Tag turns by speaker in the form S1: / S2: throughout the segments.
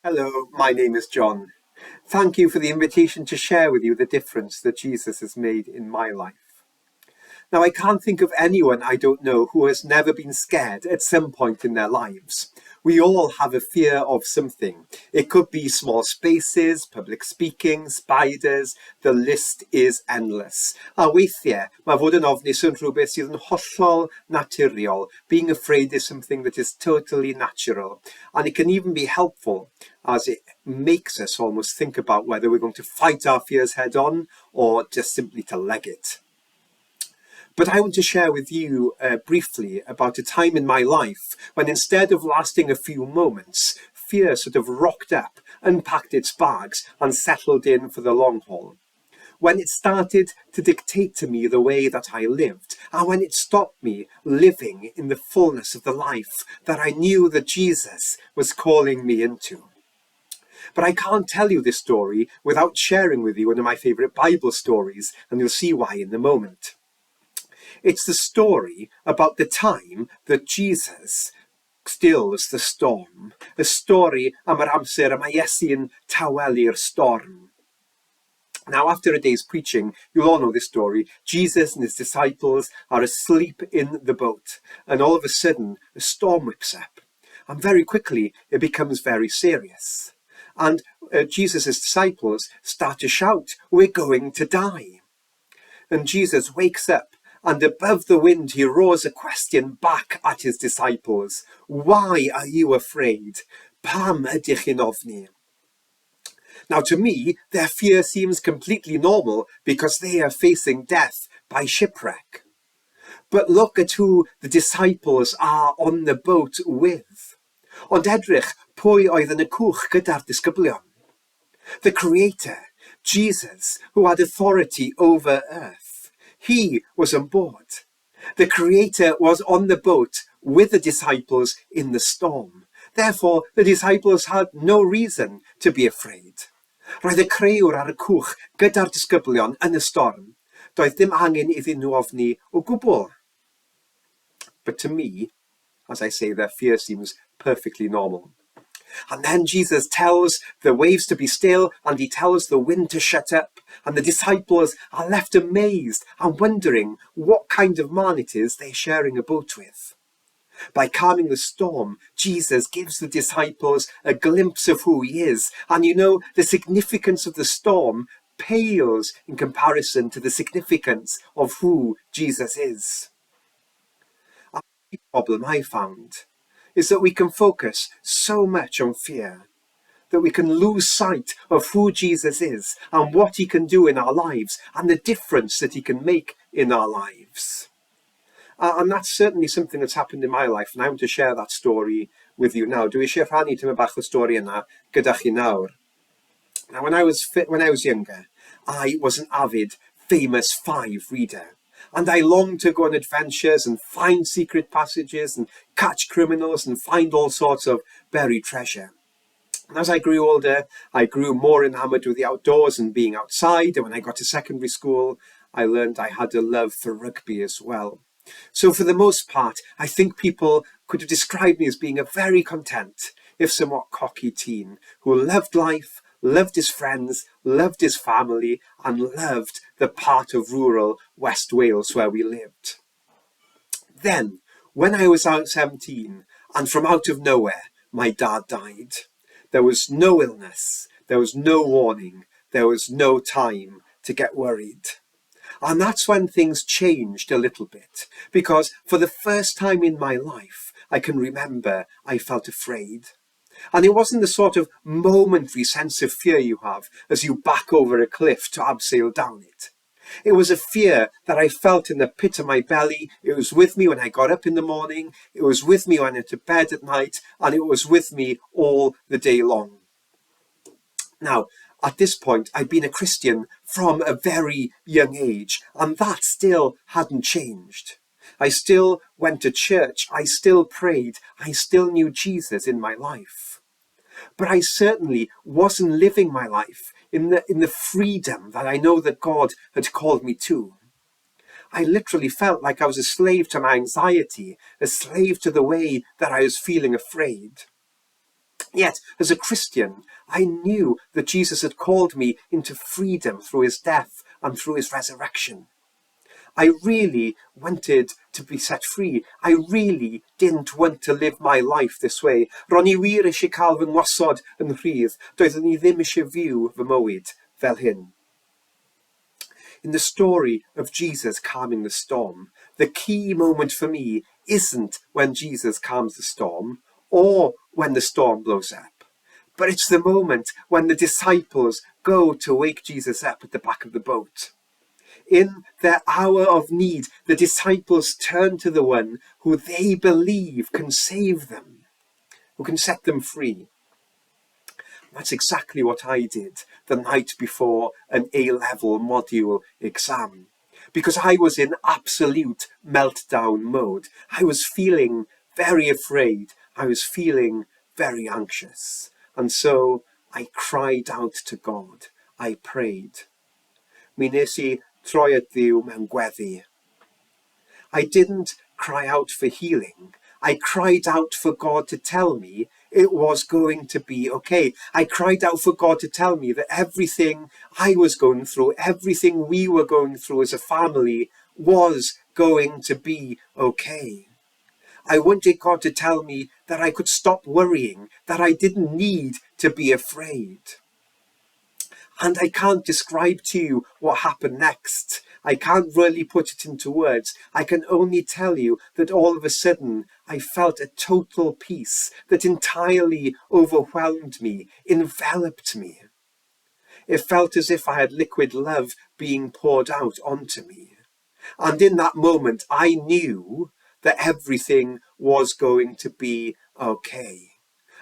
S1: Hello, my name is John. Thank you for the invitation to share with you the difference that Jesus has made in my life. Now, I can't think of anyone I don't know who has never been scared at some point in their lives. We all have a fear of something. It could be small spaces, public speaking, spiders. The list is endless. A weithiau, mae fod yn ofnus yn rhywbeth sydd yn hollol naturiol. Being afraid is something that is totally natural. And it can even be helpful as it makes us almost think about whether we're going to fight our fears head on or just simply to leg it. But I want to share with you briefly about a time in my life when instead of lasting a few moments, fear sort of rocked up, unpacked its bags and settled in for the long haul. When it started to dictate to me the way that I lived, and when it stopped me living in the fullness of the life that I knew that Jesus was calling me into. But I can't tell you this story without sharing with you one of my favourite Bible stories, and you'll see why in a moment. It's the story about the time that Jesus stills the storm. Y stori am yr amser y mae Iesu yn tawelu'r storm. Now, after a day's preaching, you'll all know this story. Jesus and his disciples are asleep in the boat, and all of a sudden, a storm whips up. And very quickly, it becomes very serious. And Jesus' disciples start to shout, "We're going to die." And Jesus wakes up, and above the wind, he roars a question back at his disciples. "Why are you afraid? Pam ydych chi'n ofni?" Now, to me, their fear seems completely normal because they are facing death by shipwreck. But look at who the disciples are on the boat with. Ond edrych pwy oedd yn y cwch gyda'r disgyblion. The Creator, Jesus, who had authority over earth. He was on board. The Creator was on the boat with the disciples in the storm. Therefore, the disciples had no reason to be afraid. Roedd y creuwr ar y cwch gyda'r disgyblion yn y storm. Doedd dim angen iddyn nhw ofni o gwbl. But to me, as I say, their fear seems perfectly normal. And then Jesus tells the waves to be still, and he tells the wind to shut up, and the disciples are left amazed and wondering what kind of man it is they're sharing a boat with. By calming the storm, Jesus gives the disciples a glimpse of who he is, and you know, the significance of the storm pales in comparison to the significance of who Jesus is. A big problem I found is that we can focus so much on fear that we can lose sight of who Jesus is and what he can do in our lives and the difference that he can make in our lives. And that's certainly something that's happened in my life, and I want to share that story with you now. Dwi eisiau rhannu tyma bach o stori yna gyda chi nawr. Now, when I was younger, I was an avid Famous Five reader. And I longed to go on adventures and find secret passages and catch criminals and find all sorts of buried treasure. And as I grew older, I grew more enamored with the outdoors and being outside. And when I got to secondary school, I learned I had a love for rugby as well. So for the most part, I think people could have described me as being a very content, if somewhat cocky teen who loved life, loved his friends, loved his family, and loved the part of rural West Wales where we lived. Then, when I was 17, and from out of nowhere, my dad died. There was no illness, there was no warning, there was no time to get worried. And that's when things changed a little bit, because for the first time in my life, I can remember I felt afraid. And it wasn't the sort of momentary sense of fear you have as you back over a cliff to abseil down it. It was a fear that I felt in the pit of my belly. It was with me when I got up in the morning. It was with me when I went to bed at night. And it was with me all the day long. Now, at this point, I'd been a Christian from a very young age, and that still hadn't changed. I still went to church, I still prayed, I still knew Jesus in my life. But I certainly wasn't living my life in the freedom that I know that God had called me to. I literally felt like I was a slave to my anxiety, a slave to the way that I was feeling afraid. Yet, as a Christian, I knew that Jesus had called me into freedom through his death and through his resurrection. I really wanted to be set free. I really didn't want to live my life this way. Ro'n i wir eisiau cael fy ngwasod yn rhydd, doeddwn i ddim eisiau fyw fy mywyd fel hyn. In the story of Jesus calming the storm, the key moment for me isn't when Jesus calms the storm or when the storm blows up, but it's the moment when the disciples go to wake Jesus up at the back of the boat. In their hour of need, the disciples turn to the one who they believe can save them, who can set them free. That's exactly what I did the night before an A-level module exam, because I was in absolute meltdown mode. I was feeling very afraid. I was feeling very anxious. And so I cried out to God. I prayed. Mi nes I troi at Dduw mewn gweddi. I didn't cry out for healing. I cried out for God to tell me it was going to be okay. I cried out for God to tell me that everything I was going through, everything we were going through as a family was going to be okay. I wanted God to tell me that I could stop worrying, that I didn't need to be afraid. And I can't describe to you what happened next. I can't really put it into words. I can only tell you that all of a sudden I felt a total peace that entirely overwhelmed me, enveloped me. It felt as if I had liquid love being poured out onto me. And in that moment, I knew that everything was going to be okay.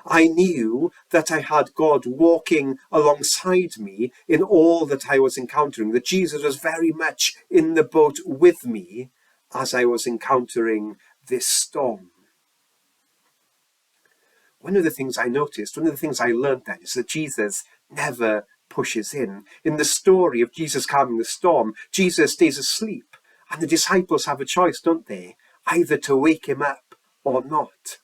S1: I knew that I had God walking alongside me in all that I was encountering, that Jesus was very much in the boat with me as I was encountering this storm. One of the things I noticed, one of the things I learned then is that Jesus never pushes in. In the story of Jesus calming the storm, Jesus stays asleep and the disciples have a choice, don't they? Either to wake him up or not.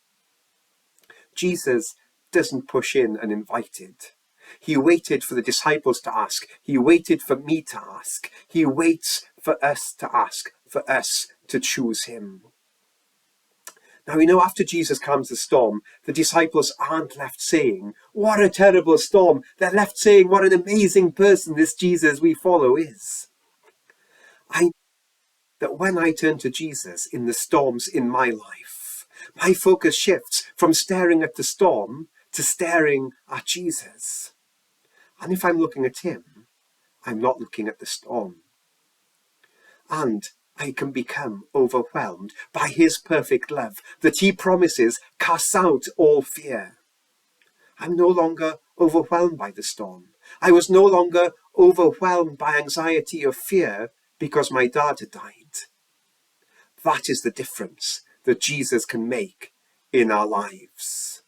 S1: Jesus doesn't push in and invite it. He waited for the disciples to ask. He waited for me to ask. He waits for us to ask, for us to choose him. Now, we know after Jesus calms the storm, the disciples aren't left saying, "What a terrible storm." They're left saying, "What an amazing person this Jesus we follow is." I know that when I turn to Jesus in the storms in my life, my focus shifts from staring at the storm to staring at Jesus. And if I'm looking at him, I'm not looking at the storm. And I can become overwhelmed by his perfect love that he promises casts out all fear. I'm no longer overwhelmed by the storm. I was no longer overwhelmed by anxiety or fear because my dad had died. That is the difference that Jesus can make in our lives.